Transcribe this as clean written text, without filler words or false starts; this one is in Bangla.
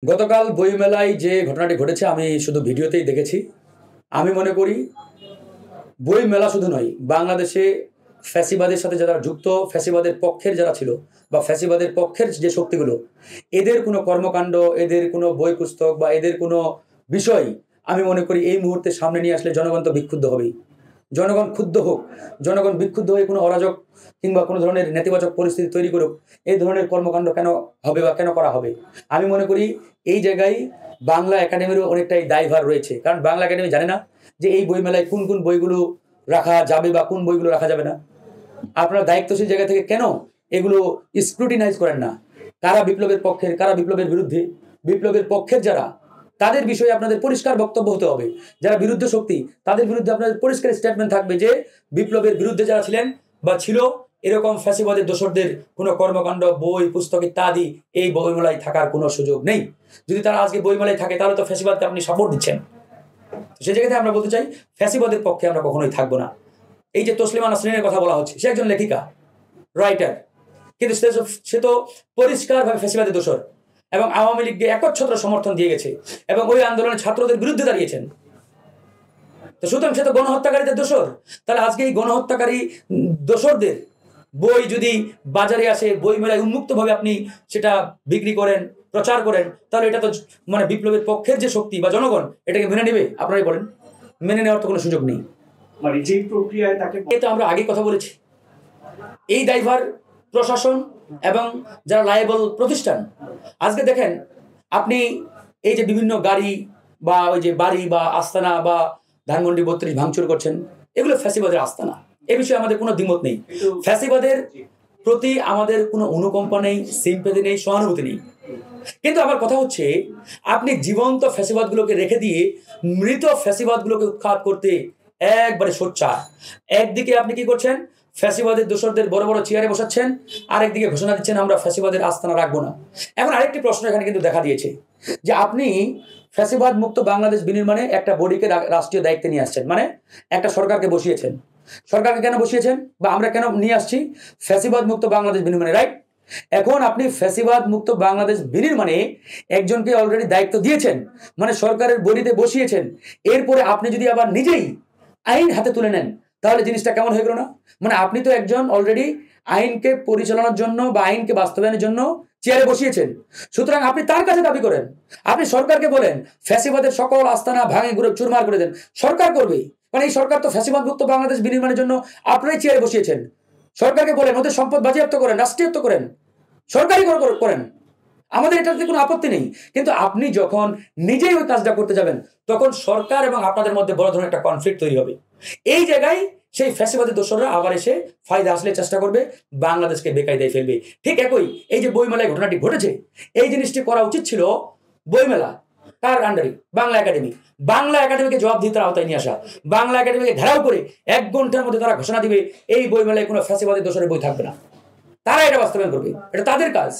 গতকাল বইমেলায় যে ঘটনাটি ঘটেছে আমি শুধু ভিডিওতেই দেখেছি। আমি মনে করি বইমেলা শুধু নয়, বাংলাদেশে ফ্যাসিবাদের সাথে যারা যুক্ত, ফ্যাসিবাদের পক্ষের যারা ছিল বা ফ্যাসিবাদের পক্ষের যে শক্তিগুলো, এদের কোনো কর্মকাণ্ড, এদের কোনো বই পুস্তক বা এদের কোনো বিষয় আমি মনে করি এই মুহূর্তে সামনে নিয়ে আসলে জনগণ তো বিক্ষুব্ধ হবেই। জনগণ ক্ষুব্ধ হোক, জনগণ বিক্ষুব্ধ হয়ে কোনো অরাজক কিংবা কোনো ধরনের নেতিবাচক পরিস্থিতি তৈরি করুক, এই ধরনের কর্মকাণ্ড কেন হবে বা কেন করা হবে? আমি মনে করি এই জায়গায় বাংলা একাডেমিরও অনেকটাই দায়ভার রয়েছে। কারণ বাংলা একাডেমি জানে না যে এই বইমেলায় কোন কোন বইগুলো রাখা যাবে বা কোন বইগুলো রাখা যাবে না। আপনারা দায়িত্বশীল জায়গা থেকে কেন এগুলো স্ক্রুটিনাইজ করেন না? কারা বিপ্লবের পক্ষের, কারা বিপ্লবের বিরুদ্ধে? বিপ্লবের পক্ষের যারা, তাদের বিষয়ে আপনাদের পরিষ্কার বক্তব্য হতে হবে। যারা বিরুদ্ধ শক্তি, তাদের বিরুদ্ধে আপনাদের পরিষ্কার স্টেটমেন্ট থাকবে যে বিপ্লবের বিরুদ্ধে যারা ছিলেন বা ছিল, এরকম ফ্যাসিবাদের দোসরদের কোনো কর্মকাণ্ড, বই পুস্তক ইত্যাদি এই বইমেলায় থাকার কোনো সুযোগ নেই। যদি তারা আজকে বইমেলায় থাকে তাহলে তো ফ্যাসিবাদকে আপনি সাপোর্ট দিচ্ছেন। সেই জায়গাতে আমরা বলতে চাই, ফ্যাসিবাদের পক্ষে আমরা কখনোই থাকবো না। এই যে তসলিমা নাসরিনের কথা বলা হচ্ছে, সে একজন লেখিকা, রাইটার, কিন্তু সে তো পরিষ্কারভাবে ফ্যাসিবাদের দোসর এবং আওয়ামী লীগকে একচ্ছত্র সমর্থন দিয়ে গেছে এবং ওই আন্দোলনের ছাত্রদের বিরুদ্ধে দাঁড়িয়েছেন। তো সুতরাং সে তো গণহত্যাকারীদের দোসর। তাহলে আজকে এই গণহত্যাকারী দোসরদের বই যদি বাজারে আসে, বই মেলায় উন্মুক্তভাবে আপনি সেটা বিক্রি করেন, প্রচার করেন, তাহলে এটা তো মানে বিপ্লবের পক্ষের যে শক্তি বা জনগণ এটাকে মেনে নেবে? আপনারাই বলেন। মেনে নেওয়ার তো কোনো সুযোগ নেই। মানে যে প্রক্রিয়ায় তাকে তো আমরা আগে কথা বলেছি, এই দায়ভার প্রশাসন এবং যারা লায়েবল প্রতিষ্ঠান। আজকে দেখেন আপনি এই যে বিভিন্ন গাড়ি বা ওই যে বাড়ি বা আস্তানা বা ধানমন্ডি ৩২ ভাঙচুর করছেন, এগুলো ফ্যাসিবাদের আস্তানা। এ বিষয়ে আমাদের কোনো দ্বিমত নেই। ফ্যাসিবাদের প্রতি আমাদের কোনো অনুকম্পা নেই, সিম্প্যাথি নেই, সহানুভূতি নেই। কিন্তু আমার কথা হচ্ছে, আপনি জীবন্ত ফ্যাসিবাদগুলোকে রেখে দিয়ে মৃত ফ্যাসিবাদগুলোকে উৎখাত করতে একবারে সোচ্চার। একদিকে আপনি কি করছেন? ফ্যাসিবাদের দোসরদের বড় বড় চেয়ারে বসাচ্ছেন, আরেকদিকে ঘোষণা দিচ্ছেন আমরা ফ্যাসিবাদের আস্তানা রাখবো না। এখন আরেকটি প্রশ্ন এখানে কিন্তু দেখা দিয়েছে যে আপনি ফ্যাসিবাদ মুক্ত বাংলাদেশ বিনির্মাণে একটা বডিকে রাষ্ট্রীয় দায়িত্বে নিয়ে আসছেন, মানে একটা সরকারকে বসিয়েছেন। সরকারকে কেন বসিয়েছেন বা আমরা কেন নিয়ে আসছি? ফ্যাসিবাদ মুক্ত বাংলাদেশ বিনির্মাণে, রাইট? এখন আপনি ফ্যাসিবাদ মুক্ত বাংলাদেশ বিনির্মাণে একজনকে অলরেডি দায়িত্ব দিয়েছেন, মানে সরকারের বডিতে বসিয়েছেন। এরপরে আপনি যদি আবার নিজেই আইন হাতে তুলে নেন, তাহলে জিনিসটা কেমন হয়ে গেল না? মানে আপনি তো একজন অলরেডি আইনকে পরিচালনার জন্য বা আইনকে বাস্তবায়নের জন্য চেয়ারে বসিয়েছেন। সুতরাং আপনি তার কাছে দাবি করেন, আপনি সরকারকে বলেন ফ্যাসিবাদের সকল আস্তানা ভাঙে ঘুরে চুরমার করে দেন। সরকার করবে, মানে এই সরকার তো ফ্যাসিবাদ মুক্ত বাংলাদেশ বিনির্মাণের জন্য আপনারাই চেয়ারে বসিয়েছেন। সরকারকে বলেন ওদের সম্পদ বাজেয়াপ্ত করেন, রাষ্ট্রীয়ত্ব করেন, সরকারি করেন। আমাদের এটাতে কোনো আপত্তি নেই। কিন্তু আপনি যখন নিজেই ওই কাজটা করতে যাবেন, তখন সরকার এবং আপনাদের মধ্যে বড় ধরনের একটা কনফ্লিক্ট তৈরি হবে। এই জায়গায় সেই ফ্যাসিবাদী দোসররা আবার এসে ফায়দা আসলে চেষ্টা করবে, বাংলাদেশকে বেকায়দায় ফেলবে। ঠিক একই এই যে বইমেলায় ঘটনাটি ঘটেছে, এই জিনিসটি করা উচিত ছিল বইমেলা তার আন্ডারে বাংলা একাডেমি। বাংলা একাডেমিকে জবাবদিহিতার আওতায় নিয়ে আসা, বাংলা একাডেমিকে ঘেরাও করে 1 ঘন্টার মধ্যে তারা ঘোষণা দিবে এই বইমেলায় কোনো ফ্যাসিবাদী দোসরের বই থাকবে না। তারা এটা বাস্তবায়ন করবে, এটা তাদের কাজ।